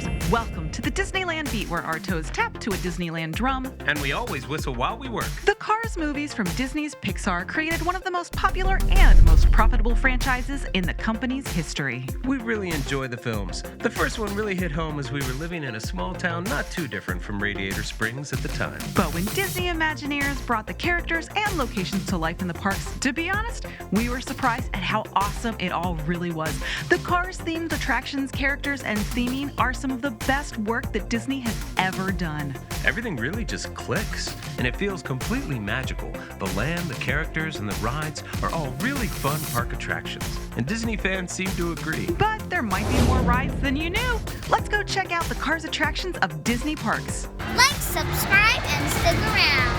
listeners, welcome to the Disneyland Beat, where our toes tap to a Disneyland drum. And we always whistle while we work. The Cars movies from Disney's Pixar created one of the most popular and most profitable franchises in the company's history. We really enjoy the films. The first one really hit home as we were living in a small town not too different from Radiator Springs at the time. But when Disney Imagineers brought the characters and locations to life in the parks, to be honest, we were surprised at how awesome it all really was. The Cars-themed attractions, characters, and theming are some of the best work that Disney has ever done. Everything really just clicks, and it feels completely magical. The land, the characters, and the rides are all really fun park attractions, and Disney fans seem to agree. But there might be more rides than you knew. Let's go check out the Cars attractions of Disney parks. Like, subscribe, and stick around.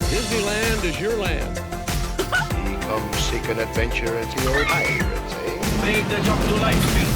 Disneyland is your land. Come seek an adventure into your pirates, eh? Make the jump to life, Phil.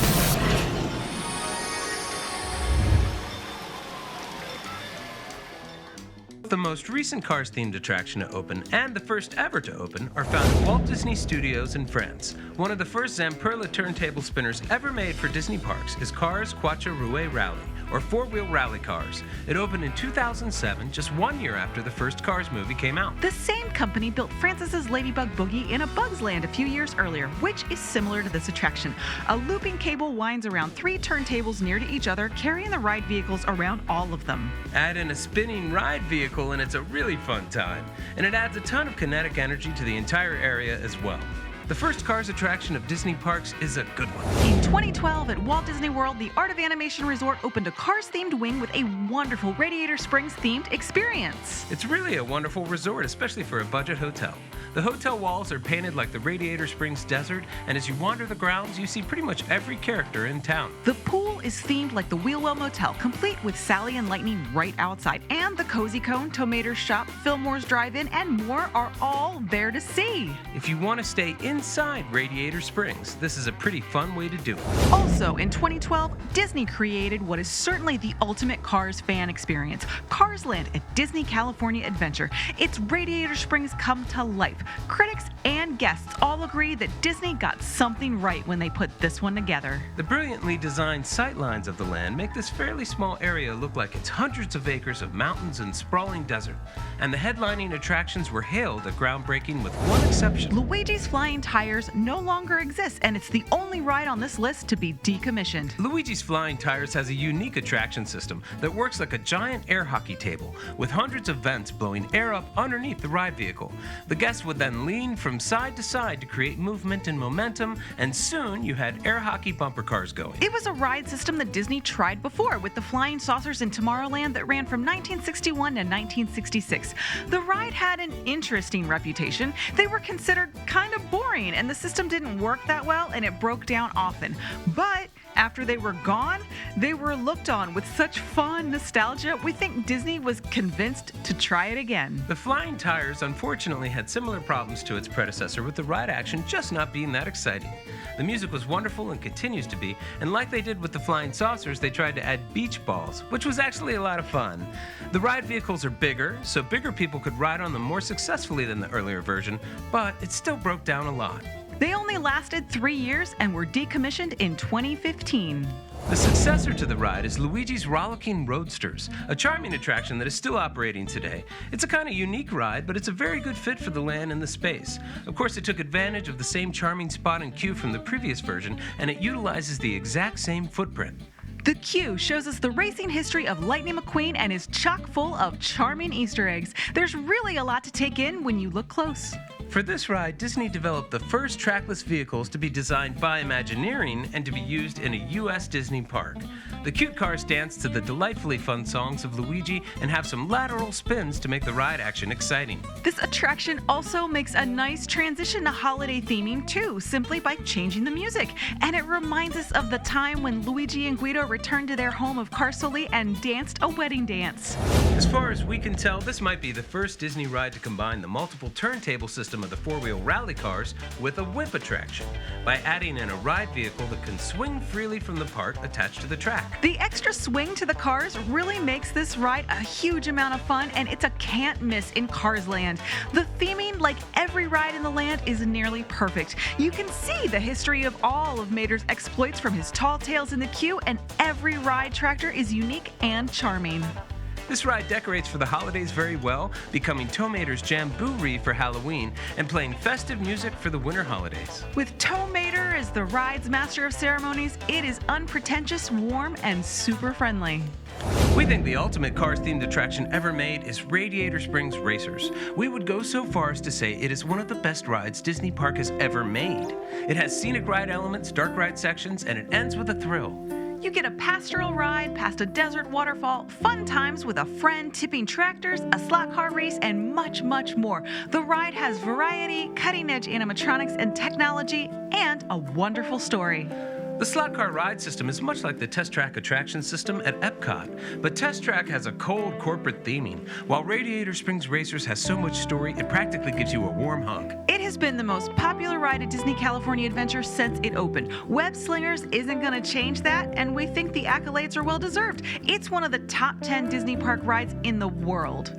The most recent Cars-themed attraction to open, and the first ever to open, are found at Walt Disney Studios in France. One of the first Zamperla turntable spinners ever made for Disney parks is Cars Quatre Roues Rally, or four-wheel rally cars. It opened in 2007, just 1 year after the first Cars movie came out. The same company built Francis's Ladybug Boogie in A Bug's Land a few years earlier, which is similar to this attraction. A looping cable winds around 3 turntables near to each other, carrying the ride vehicles around all of them. Add in a spinning ride vehicle and it's a really fun time. And it adds a ton of kinetic energy to the entire area as well. The first Cars attraction of Disney parks is a good one. In 2012, at Walt Disney World, the Art of Animation Resort opened a Cars-themed wing with a wonderful Radiator Springs-themed experience. It's really a wonderful resort, especially for a budget hotel. The hotel walls are painted like the Radiator Springs desert, and as you wander the grounds, you see pretty much every character in town. The pool is themed like the Wheelwell Motel, complete with Sally and Lightning right outside. And the Cozy Cone, Tomater's Shop, Fillmore's Drive-In, and more are all there to see. If you want to stay inside Radiator Springs, this is a pretty fun way to do it. Also, in 2012, Disney created what is certainly the ultimate Cars fan experience, Cars Land at Disney California Adventure. It's Radiator Springs come to life. Critics and guests all agree that Disney got something right when they put this one together. The brilliantly designed sightlines of the land make this fairly small area look like it's hundreds of acres of mountains and sprawling desert. And the headlining attractions were hailed at groundbreaking with one exception. Luigi's Flying Tires no longer exists, and it's the only ride on this list to be decommissioned. Luigi's Flying Tires has a unique attraction system that works like a giant air hockey table, with hundreds of vents blowing air up underneath the ride vehicle. The guests would then lean from side to side to create movement and momentum, and soon you had air hockey bumper cars going. It was a ride system that Disney tried before with the Flying Saucers in Tomorrowland that ran from 1961 to 1966. The ride had an interesting reputation. They were considered kind of boring, and the system didn't work that well, and it broke down often. But after they were gone, they were looked on with such fond nostalgia, we think Disney was convinced to try it again. The Flying Tires unfortunately had similar problems to its predecessor, with the ride action just not being that exciting. The music was wonderful and continues to be, and like they did with the Flying Saucers, they tried to add beach balls, which was actually a lot of fun. The ride vehicles are bigger, so bigger people could ride on them more successfully than the earlier version, but it still broke down a lot. They only lasted 3 years and were decommissioned in 2015. The successor to the ride is Luigi's Rollicking Roadsters, a charming attraction that is still operating today. It's a kind of unique ride, but it's a very good fit for the land and the space. Of course, it took advantage of the same charming spot and queue from the previous version, and it utilizes the exact same footprint. The queue shows us the racing history of Lightning McQueen and is chock full of charming Easter eggs. There's really a lot to take in when you look close. For this ride, Disney developed the first trackless vehicles to be designed by Imagineering and to be used in a U.S. Disney park. The cute cars dance to the delightfully fun songs of Luigi and have some lateral spins to make the ride action exciting. This attraction also makes a nice transition to holiday theming too, simply by changing the music. And it reminds us of the time when Luigi and Guido returned to their home of Carsoli and danced a wedding dance. As far as we can tell, this might be the first Disney ride to combine the multiple turntable system system of the four-wheel rally cars with a whip attraction by adding in a ride vehicle that can swing freely from the part attached to the track. The extra swing to the cars really makes this ride a huge amount of fun, and it's a can't miss in Cars Land. The theming, like every ride in the land, is nearly perfect. You can see the history of all of Mater's exploits from his tall tales in the queue, and every ride tractor is unique and charming. This ride decorates for the holidays very well, becoming Tow Mater's Jamboree for Halloween and playing festive music for the winter holidays. With Tow Mater as the ride's master of ceremonies, it is unpretentious, warm, and super friendly. We think the ultimate Cars-themed attraction ever made is Radiator Springs Racers. We would go so far as to say it is one of the best rides Disney Park has ever made. It has scenic ride elements, dark ride sections, and it ends with a thrill. You get a pastoral ride past a desert waterfall, fun times with a friend, tipping tractors, a slot car race, and much, much more. The ride has variety, cutting-edge animatronics and technology, and a wonderful story. The slot car ride system is much like the Test Track attraction system at Epcot, but Test Track has a cold corporate theming, while Radiator Springs Racers has so much story it practically gives you a warm hug. It has been the most popular ride at Disney California Adventure since it opened. Web Slingers isn't going to change that, and we think the accolades are well deserved. It's one of the top 10 Disney Park rides in the world.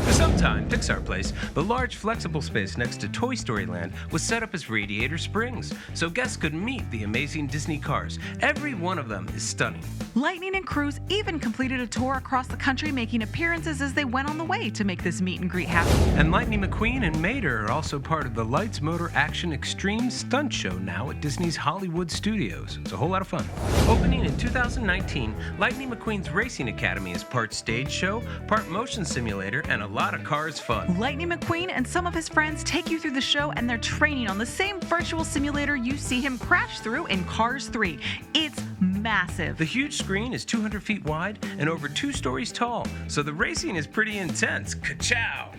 For some time, PIXAR Place, the large flexible space next to Toy Story Land, was set up as Radiator Springs, so guests could meet the amazing Disney cars. Every one of them is stunning. Lightning and Cruise even completed a tour across the country, making appearances as they went on the way to make this meet and greet happen. And Lightning McQueen and Mater are also part of the Lights Motor Action Extreme Stunt Show now at Disney's Hollywood Studios. It's a whole lot of fun. Opening in 2019, Lightning McQueen's Racing Academy is part stage show, part motion simulator, and a lot of Cars fun. Lightning McQueen and some of his friends take you through the show, and they're training on the same virtual simulator you see him crash through in Cars 3. It's massive. The huge screen is 200 feet wide and over 2 stories tall, so the racing is pretty intense. Ka-chow!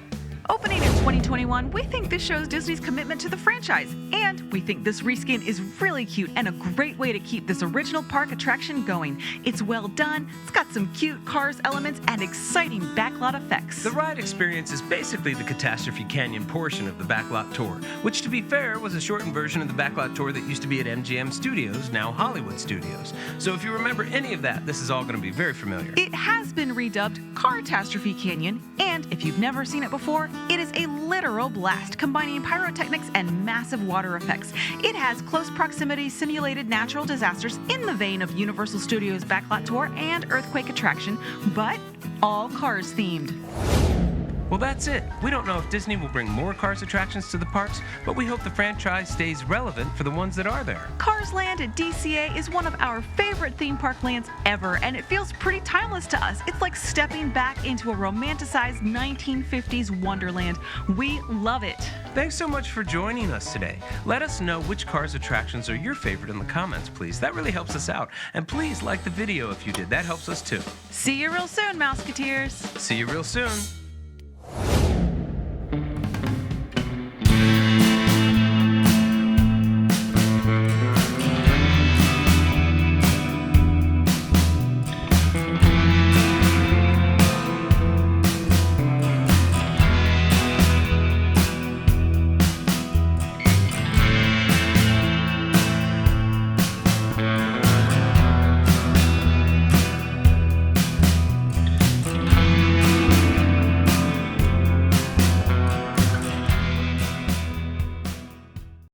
Opening in 2021, we think this shows Disney's commitment to the franchise, and we think this reskin is really cute and a great way to keep this original park attraction going. It's well done, it's got some cute Cars elements and exciting backlot effects. The ride experience is basically the Catastrophe Canyon portion of the Backlot Tour, which to be fair was a shortened version of the Backlot Tour that used to be at MGM Studios, now Hollywood Studios. So if you remember any of that, this is all going to be very familiar. It has been redubbed Car-tastrophe Canyon, and if you've never seen it before, it is a literal blast, combining pyrotechnics and massive water effects. It has close proximity simulated natural disasters in the vein of Universal Studios' Backlot Tour and Earthquake attraction, but all Cars themed. Well, that's it. We don't know if Disney will bring more Cars attractions to the parks, but we hope the franchise stays relevant for the ones that are there. Cars Land at DCA is one of our favorite theme park lands ever, and it feels pretty timeless to us. It's like stepping back into a romanticized 1950s wonderland. We love it. Thanks so much for joining us today. Let us know which Cars attractions are your favorite in the comments, please. That really helps us out. And please like the video if you did. That helps us too. See you real soon, Mouseketeers. See you real soon.